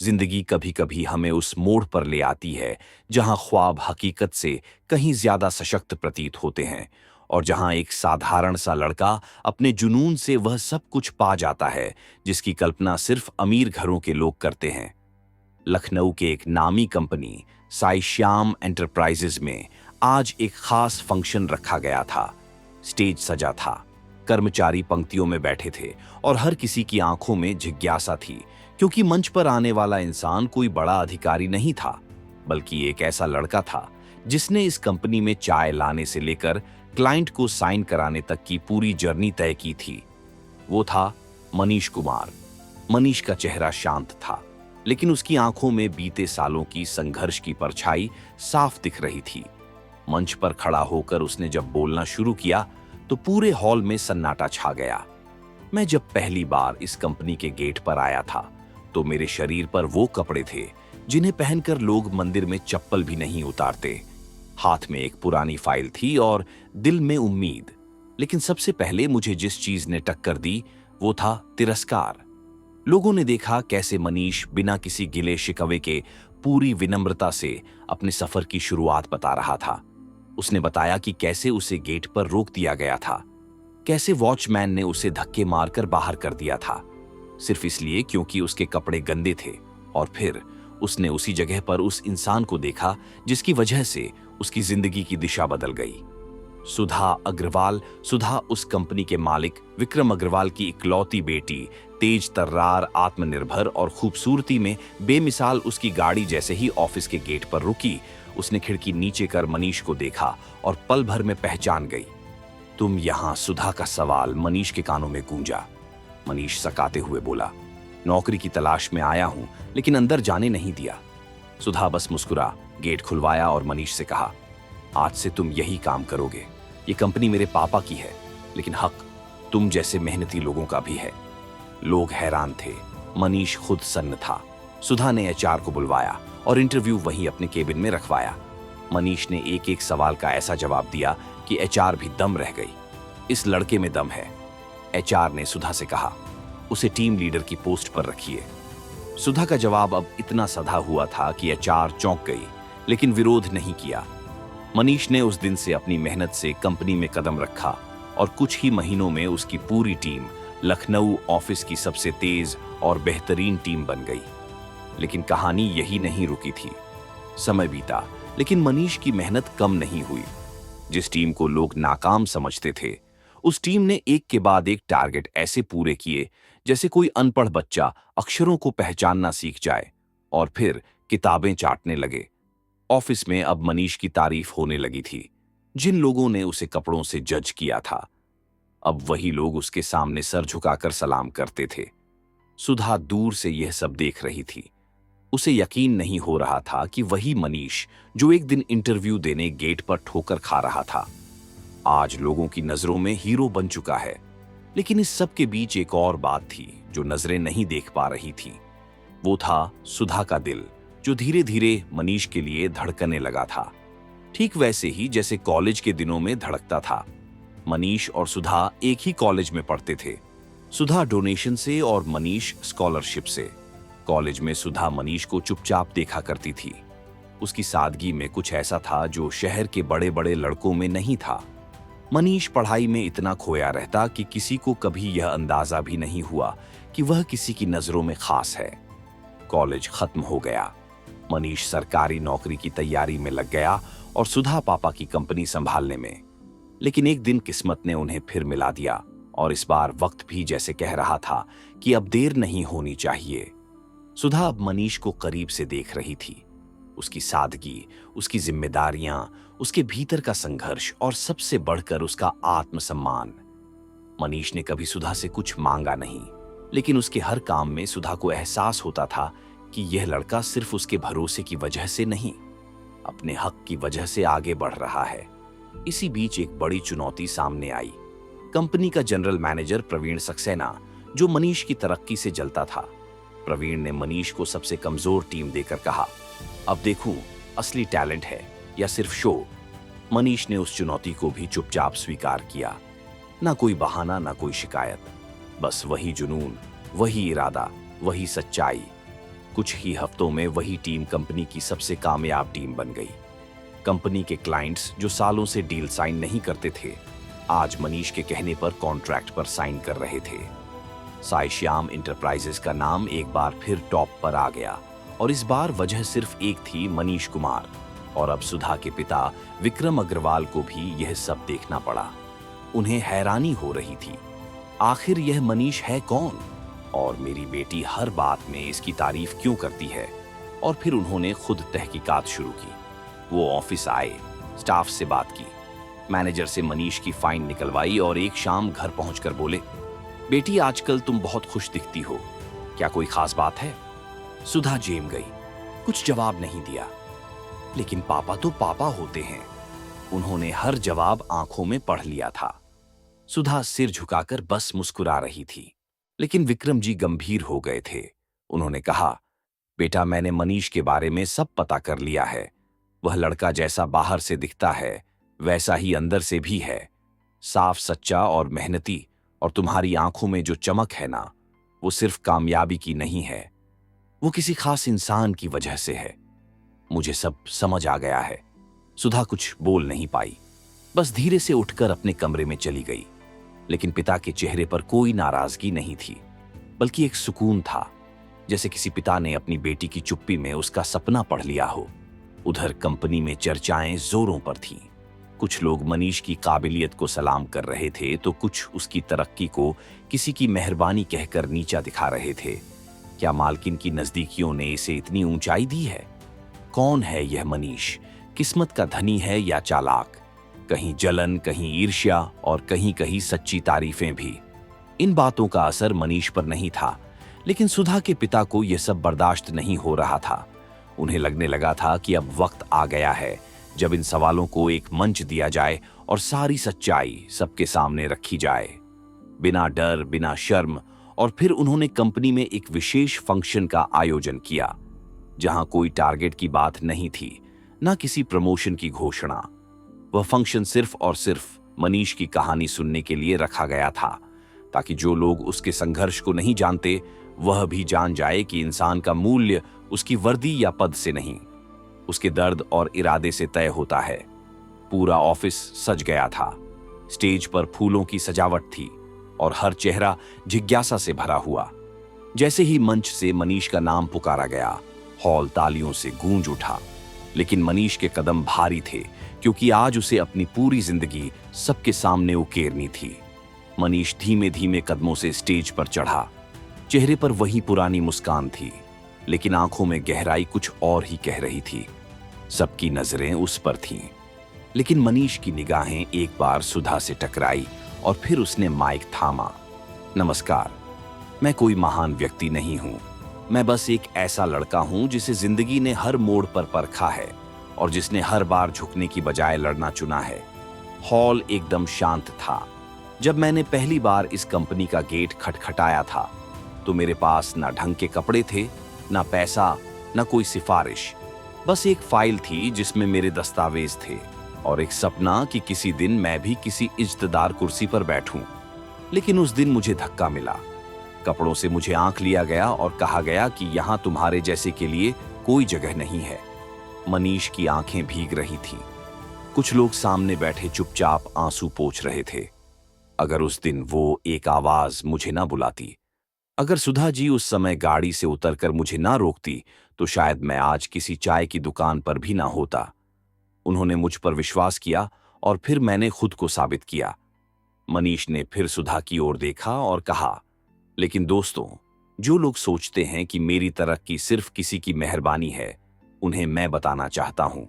जिंदगी कभी कभी हमें उस मोड़ पर ले आती है जहां ख्वाब हकीकत से कहीं ज्यादा सशक्त प्रतीत होते हैं और जहां एक साधारण सा लड़का अपने जुनून से वह सब कुछ पा जाता है जिसकी कल्पना सिर्फ अमीर घरों के लोग करते हैं। लखनऊ के एक नामी कंपनी साई श्याम एंटरप्राइजेज में आज एक खास फंक्शन रखा गया था। स्टेज सजा था, कर्मचारी पंक्तियों में बैठे थे और हर किसी की आंखों में जिज्ञासा थी, क्योंकि मंच पर आने वाला इंसान कोई बड़ा अधिकारी नहीं था, बल्कि एक ऐसा लड़का था जिसने इस कंपनी में चाय लाने से लेकर क्लाइंट को साइन कराने तक की पूरी जर्नी तय की थी। वो था मनीष कुमार। मनीष का चेहरा शांत था, लेकिन उसकी आंखों में बीते सालों की संघर्ष की परछाई साफ दिख रही थी। मंच पर खड़ा होकर उसने जब बोलना शुरू किया तो पूरे हॉल में सन्नाटा छा गया। मैं जब पहली बार इस कंपनी के गेट पर आया था तो मेरे शरीर पर वो कपड़े थे जिन्हें पहनकर लोग मंदिर में चप्पल भी नहीं उतारते। हाथ में एक पुरानी फाइल थी और दिल में उम्मीद। लेकिन सबसे पहले मुझे जिस चीज ने टक्कर दी वो था तिरस्कार। लोगों ने देखा कैसे मनीष बिना किसी गिले शिकवे के पूरी विनम्रता से अपने सफर की शुरुआत बता रहा था। उसने बताया कि कैसे उसे गेट पर रोक दिया गया था, कैसे वॉचमैन ने उसे धक्के मारकर बाहर कर दिया था, सिर्फ इसलिए क्योंकि उसके कपड़े गंदे थे। और फिर उसने उसी जगह पर उस इंसान को देखा जिसकी वजह से उसकी जिंदगी की दिशा बदल गई। सुधा अग्रवाल। सुधा उस कंपनी के मालिक विक्रम अग्रवाल की इकलौती बेटी, तेज तर्रार, आत्मनिर्भर और खूबसूरती में बेमिसाल। उसकी गाड़ी जैसे ही ऑफिस के गेट पर रुकी, उसने खिड़की नीचे कर मनीष को देखा और पल भर में पहचान गई। तुम यहां? सुधा का सवाल मनीष के कानों में गूंजा। मनीष सकाते हुए बोला, नौकरी की तलाश में आया हूं, लेकिन अंदर जाने नहीं दिया। सुधा बस मुस्कुरा, गेट खुलवाया और मनीष से कहा, आज से तुम यही काम करोगे। ये कंपनी मेरे पापा की है, लेकिन हक तुम जैसे मेहनती लोगों का भी है। लोग हैरान थे, मनीष खुद सन्न था। सुधा ने एचआर को बुलवाया और इंटरव्यू वहीं अपने केबिन में रखवाया। मनीष ने एक एक सवाल का ऐसा जवाब दिया कि एचआर भी दम रह गई। इस लड़के में दम है। एचआर ने सुधा से कहा, उसे टीम लीडर की पोस्ट पर रखिए। सुधा का जवाब अब इतना सधा हुआ था कि एचआर चौंक गई, लेकिन विरोध नहीं किया। मनीष ने उस दिन से अपनी मेहनत से कंपनी में कदम रखा और कुछ ही महीनों में उसकी पूरी टीम लखनऊ ऑफिस की सबसे तेज और बेहतरीन टीम बन गई। लेकिन कहानी यही नहीं रुकी थी। समय बीता, लेकिन मनीष की मेहनत कम नहीं हुई। जिस टीम को लोग नाकाम समझते थे, उस टीम ने एक के बाद एक टारगेट ऐसे पूरे किए जैसे कोई अनपढ़ बच्चा अक्षरों को पहचानना सीख जाए और फिर किताबें चाटने लगे। ऑफिस में अब मनीष की तारीफ होने लगी थी। जिन लोगों ने उसे कपड़ों से जज किया था, अब वही लोग उसके सामने सर झुकाकर सलाम करते थे। सुधा दूर से यह सब देख रही थी। उसे यकीन नहीं हो रहा था कि वही मनीष जो एक दिन इंटरव्यू देने गेट पर ठोकर खा रहा था, आज लोगों की नजरों में हीरो बन चुका है। लेकिन इस सब के बीच एक और बात थी जो नजरें नहीं देख पा रही थी। वो था सुधा का दिल, जो धीरे धीरे मनीष के लिए धड़कने लगा था, ठीक वैसे ही जैसे कॉलेज के दिनों में धड़कता था। मनीष और सुधा एक ही कॉलेज में पढ़ते थे, सुधा डोनेशन से और मनीष स्कॉलरशिप से। कॉलेज में सुधा मनीष को चुपचाप देखा करती थी। उसकी सादगी में कुछ ऐसा था जो शहर के बड़े बड़े लड़कों में नहीं था। मनीष पढ़ाई में इतना खोया रहता कि किसी को कभी यह अंदाजा भी नहीं हुआ कि वह किसी की नजरों में खास है। कॉलेज खत्म हो गया। मनीष सरकारी नौकरी की तैयारी में लग गया और सुधा पापा की कंपनी संभालने में। लेकिन एक दिन किस्मत ने उन्हें फिर मिला दिया और इस बार वक्त भी जैसे कह रहा था कि अब देर नहीं होनी चाहिए। सुधा अब मनीष को करीब से देख रही थी। उसकी सादगी, उसकी जिम्मेदारियां, उसके भीतर का संघर्ष और सबसे बढ़कर उसका आत्मसम्मान। मनीष ने कभी सुधा से कुछ मांगा नहीं, लेकिन उसके हर काम में सुधा को एहसास होता था कि यह लड़का सिर्फ उसके भरोसे की वजह से नहीं, अपने हक की वजह से आगे बढ़ रहा है। इसी बीच एक बड़ी चुनौती सामने आई। कंपनी का जनरल मैनेजर प्रवीण सक्सेना, जो मनीष की तरक्की से जलता था। प्रवीण ने मनीष को सबसे कमजोर टीम देकर कहा, अब देखूं असली टैलेंट है या सिर्फ शो। मनीष ने उस चुनौती को भी चुपचाप स्वीकार किया। ना कोई बहाना, ना कोई शिकायत, बस वही जुनून, वही इरादा, वही सच्चाई। कुछ ही हफ्तों में वही टीम कंपनी की सबसे कामयाब टीम बन गई। कंपनी के क्लाइंट्स जो सालों से डील साइन नहीं करते थे, आज मनीष के कहने पर कॉन्ट्रैक्ट पर साइन कर रहे थे। साई श्याम इंटरप्राइजेस का नाम एक बार फिर टॉप पर आ गया और इस बार वजह सिर्फ एक थी, मनीष कुमार। और अब सुधा के पिता विक्रम अग्रवाल को भी यह सब देखना पड़ा। उन्हें हैरानी हो रही थी, आखिर यह मनीष है कौन और मेरी बेटी हर बात में इसकी तारीफ क्यों करती है। और फिर उन्होंने खुद तहकीकात शुरू की। वो ऑफिस आए, स्टाफ से बात की, मैनेजर से मनीष की फाइन निकलवाई और एक शाम घर पहुंचकर बोले, बेटी आजकल तुम बहुत खुश दिखती हो, क्या कोई खास बात है? सुधा जेम गई, कुछ जवाब नहीं दिया। लेकिन पापा तो पापा होते हैं। उन्होंने हर जवाब आंखों में पढ़ लिया था। सुधा सिर झुकाकर बस मुस्कुरा रही थी, लेकिन विक्रम जी गंभीर हो गए थे। उन्होंने कहा, बेटा मैंने मनीष के बारे में सब पता कर लिया है। वह लड़का जैसा बाहर से दिखता है वैसा ही अंदर से भी है, साफ सच्चा और मेहनती। और तुम्हारी आंखों में जो चमक है ना, वो सिर्फ कामयाबी की नहीं है, वो किसी खास इंसान की वजह से है। मुझे सब समझ आ गया है। सुधा कुछ बोल नहीं पाई, बस धीरे से उठकर अपने कमरे में चली गई। लेकिन पिता के चेहरे पर कोई नाराजगी नहीं थी, बल्कि एक सुकून था, जैसे किसी पिता ने अपनी बेटी की चुप्पी में उसका सपना पढ़ लिया हो। उधर कंपनी में चर्चाएं जोरों पर थीं। कुछ लोग मनीष की काबिलियत को सलाम कर रहे थे, तो कुछ उसकी तरक्की को किसी की मेहरबानी कहकर नीचा दिखा रहे थे। क्या मालकिन की नजदीकियों ने इसे इतनी ऊंचाई दी है? कौन है यह मनीष? किस्मत का धनी है या चालाक? कहीं जलन, कहीं ईर्ष्या और कहीं कहीं सच्ची तारीफें भी। इन बातों का असर मनीष पर नहीं था, लेकिन सुधा के पिता को यह सब बर्दाश्त नहीं हो रहा था। उन्हें लगने लगा था कि अब वक्त आ गया है जब इन सवालों को एक मंच दिया जाए और सारी सच्चाई सबके सामने रखी जाए, बिना डर, बिना शर्म। और फिर उन्होंने कंपनी में एक विशेष फंक्शन का आयोजन किया, जहां कोई टारगेट की बात नहीं थी, ना किसी प्रमोशन की घोषणा। वह फंक्शन सिर्फ और सिर्फ मनीष की कहानी सुनने के लिए रखा गया था, ताकि जो लोग उसके संघर्ष को नहीं जानते वह भी जान जाए कि इंसान का मूल्य उसकी वर्दी या पद से नहीं, उसके दर्द और इरादे से तय होता है। पूरा ऑफिस सज गया था। स्टेज पर फूलों की सजावट थी और हर चेहरा जिज्ञासा से भरा हुआ। जैसे ही मंच से मनीष का नाम पुकारा गया, हॉल तालियों से गूंज उठा। लेकिन मनीष के कदम भारी थे, क्योंकि आज उसे अपनी पूरी जिंदगी सबके सामने उकेरनी थी। मनीष धीमे धीमे कदमों से स्टेज पर चढ़ा। चेहरे पर वही पुरानी मुस्कान थी, लेकिन आंखों में गहराई कुछ और ही कह रही थी। सबकी नजरें उस पर थीं, लेकिन मनीष की निगाहें एक बार सुधा से टकराई और फिर उसने माइक थामा। नमस्कार, मैं कोई महान व्यक्ति नहीं हूं। मैं बस एक ऐसा लड़का हूं जिसे जिंदगी ने हर मोड़ पर परखा है और जिसने हर बार झुकने की बजाय लड़ना चुना है। हॉल एकदम शांत था। जब मैंने पहली बार इस कंपनी का गेट खटखटाया था, तो मेरे पास ना ढंग के कपड़े थे, ना पैसा, ना कोई सिफारिश। बस एक फाइल थी जिसमें मेरे दस्तावेज थे और एक सपना कि किसी दिन मैं भी किसी इज्जतदार कुर्सी पर बैठूं। लेकिन उस दिन मुझे धक्का मिला। कपड़ों से मुझे आंक लिया गया और कहा गया कि यहां तुम्हारे जैसे के लिए कोई जगह नहीं है। मनीष की आंखें भीग रही थीं। कुछ लोग सामने बैठे चुपचाप आंसू पोंछ रहे थे। अगर उस दिन वो एक आवाज मुझे ना बुलाती, अगर सुधा जी उस समय गाड़ी से उतरकर मुझे ना रोकती, तो शायद मैं आज किसी चाय की दुकान पर भी ना होता। उन्होंने मुझ पर विश्वास किया और फिर मैंने खुद को साबित किया। मनीष ने फिर सुधा की ओर देखा और कहा, लेकिन दोस्तों, जो लोग सोचते हैं कि मेरी तरक्की सिर्फ किसी की मेहरबानी है, उन्हें मैं बताना चाहता हूं,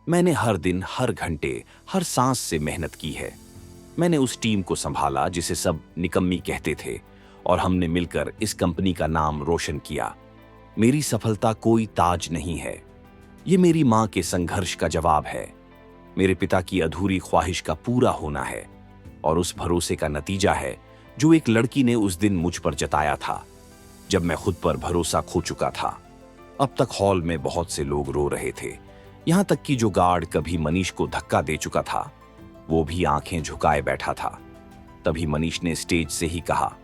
मैंने हर दिन, हर घंटे, हर सांस से मेहनत की है। मैंने उस टीम को संभाला जिसे सब निकम्मी कहते थे, और हमने मिलकर इस कंपनी का नाम रोशन किया। मेरी सफलता कोई ताज नहीं है, ये मेरी मां के संघर्ष का जवाब है, मेरे पिता की अधूरी ख्वाहिश का पूरा होना है, और उस भरोसे का नतीजा है जो एक लड़की ने उस दिन मुझ पर जताया था, जब मैं खुद पर भरोसा खो चुका था। अब तक हॉल में बहुत से लोग रो रहे थे, यहां तक कि जो गार्ड कभी मनीष को धक्का दे चुका था, वो भी आंखें झुकाए बैठा था। तभी मनीष ने स्टेज से ही कहा,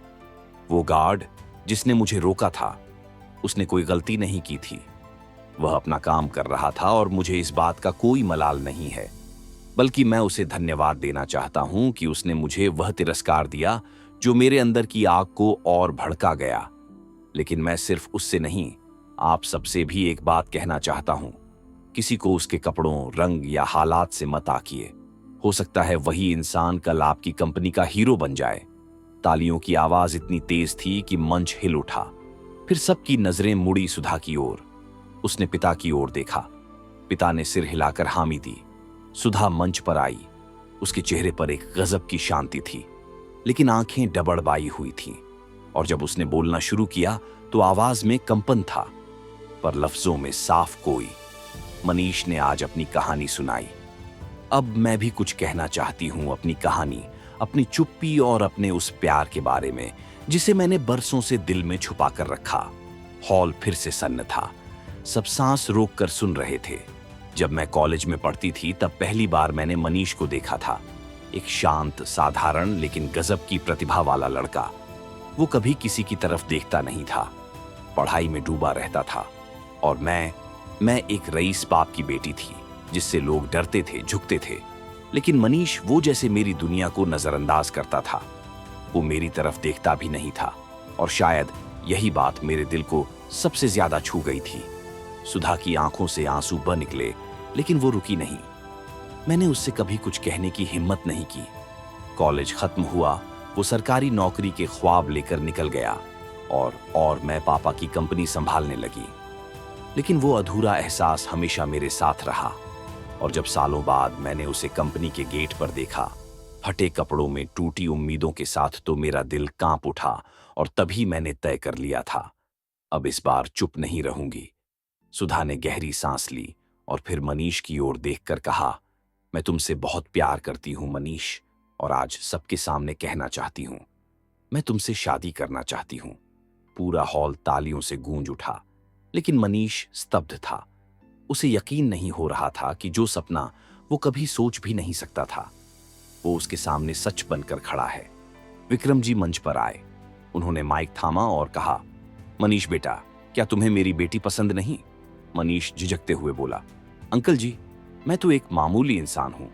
वो गार्ड जिसने मुझे रोका था, उसने कोई गलती नहीं की थी। वह अपना काम कर रहा था और मुझे इस बात का कोई मलाल नहीं है, बल्कि मैं उसे धन्यवाद देना चाहता हूं कि उसने मुझे वह तिरस्कार दिया जो मेरे अंदर की आग को और भड़का गया। लेकिन मैं सिर्फ उससे नहीं, आप सबसे भी एक बात कहना चाहता हूं। किसी को उसके कपड़ों, रंग या हालात से मत आकिए। हो सकता है वही इंसान कल आपकी कंपनी का हीरो बन जाए। तालियों की आवाज इतनी तेज थी कि मंच हिल उठा। फिर सबकी नजरें मुड़ी सुधा की ओर। उसने पिता की ओर देखा। पिता ने सिर हिलाकर हामी दी। सुधा मंच पर आई। उसके चेहरे पर एक गजब की शांति थी, लेकिन आंखें डबड़बाई हुई थीं। और जब उसने बोलना शुरू किया तो आवाज में कंपन था, पर लफ्जों में साफ कोई। मनीष ने आज अपनी कहानी सुनाई। अब मैं भी कुछ कहना चाहती हूं, अपनी कहानी, अपनी चुप्पी और अपने उस प्यार के बारे में जिसे मैंने बरसों से दिल में छुपा कर रखा। हॉल फिर से सन्न था। सब सांस रोककर सुन रहे थे। जब मैं कॉलेज में पढ़ती थी तब पहली बार मैंने मनीष को देखा था। एक शांत, साधारण लेकिन गजब की प्रतिभा वाला लड़का। वो कभी किसी की तरफ देखता नहीं था, पढ़ाई में डूबा रहता था। और मैं एक रईस बाप की बेटी थी जिससे लोग डरते थे, झुकते थे। लेकिन मनीष वो जैसे मेरी दुनिया को नजरअंदाज करता था। वो मेरी तरफ देखता भी नहीं था, और शायद यही बात मेरे दिल को सबसे ज्यादा छू गई थी। सुधा की आंखों से आंसू बह निकले, लेकिन वो रुकी नहीं। मैंने उससे कभी कुछ कहने की हिम्मत नहीं की। कॉलेज खत्म हुआ, वो सरकारी नौकरी के ख्वाब लेकर निकल गया और मैं पापा की कंपनी संभालने लगी। लेकिन वो अधूरा एहसास हमेशा मेरे साथ रहा। और जब सालों बाद मैंने उसे कंपनी के गेट पर देखा, फटे कपड़ों में, टूटी उम्मीदों के साथ, तो मेरा दिल कांप उठा। और तभी मैंने तय कर लिया था, अब इस बार चुप नहीं रहूंगी। सुधा ने गहरी सांस ली और फिर मनीष की ओर देखकर कहा, मैं तुमसे बहुत प्यार करती हूं मनीष, और आज सबके सामने कहना चाहती हूं, मैं तुमसे शादी करना चाहती हूं। पूरा हॉल तालियों से गूंज उठा, लेकिन मनीष स्तब्ध था। उसे यकीन नहीं हो रहा था कि जो सपना वो कभी सोच भी नहीं सकता था, वो उसके सामने सच बनकर खड़ा है। विक्रम जी मंच पर आए। उन्होंने माइक थामा और कहा, मनीष बेटा, क्या तुम्हें मेरी बेटी पसंद नहीं? मनीष झिझकते हुए बोला, अंकल जी, मैं तो एक मामूली इंसान हूं,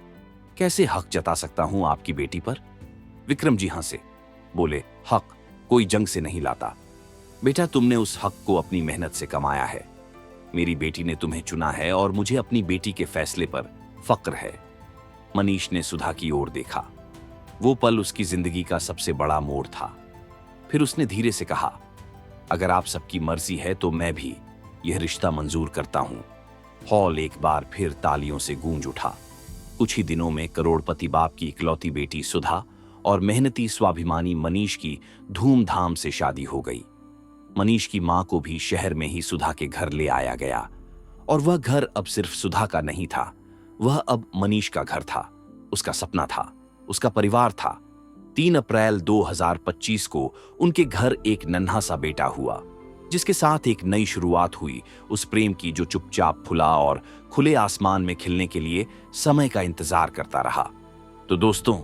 कैसे हक जता सकता हूं आपकी बेटी पर? विक्रम जी हंसे, बोले, हक कोई जंग से नहीं लाता बेटा, तुमने उस हक को अपनी मेहनत से कमाया है। मेरी बेटी ने तुम्हें चुना है और मुझे अपनी बेटी के फैसले पर फक्र है। मनीष ने सुधा की ओर देखा। वो पल उसकी जिंदगी का सबसे बड़ा मोड़ था। फिर उसने धीरे से कहा, अगर आप सबकी मर्जी है तो मैं भी यह रिश्ता मंजूर करता हूं। हॉल एक बार फिर तालियों से गूंज उठा। कुछ ही दिनों में करोड़पति बाप की इकलौती बेटी सुधा और मेहनती स्वाभिमानी मनीष की धूमधाम से शादी हो गई। मनीष की मां को भी शहर में ही सुधा के घर ले आया गया, और वह घर अब सिर्फ सुधा का नहीं था, वह अब मनीष का घर था, उसका सपना था, उसका परिवार था। 3 अप्रैल 2025 को उनके घर एक नन्हा सा बेटा हुआ, जिसके साथ एक नई शुरुआत हुई, उस प्रेम की जो चुपचाप फुला और खुले आसमान में खिलने के लिए समय का इंतजार करता रहा। तो दोस्तों,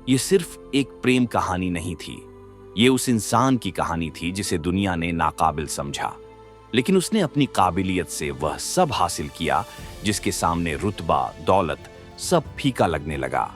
ये सिर्फ एक प्रेम कहानी नहीं थी, ये उस इंसान की कहानी थी जिसे दुनिया ने नाकाबिल समझा, लेकिन उसने अपनी काबिलियत से वह सब हासिल किया जिसके सामने रुतबा, दौलत सब फीका लगने लगा।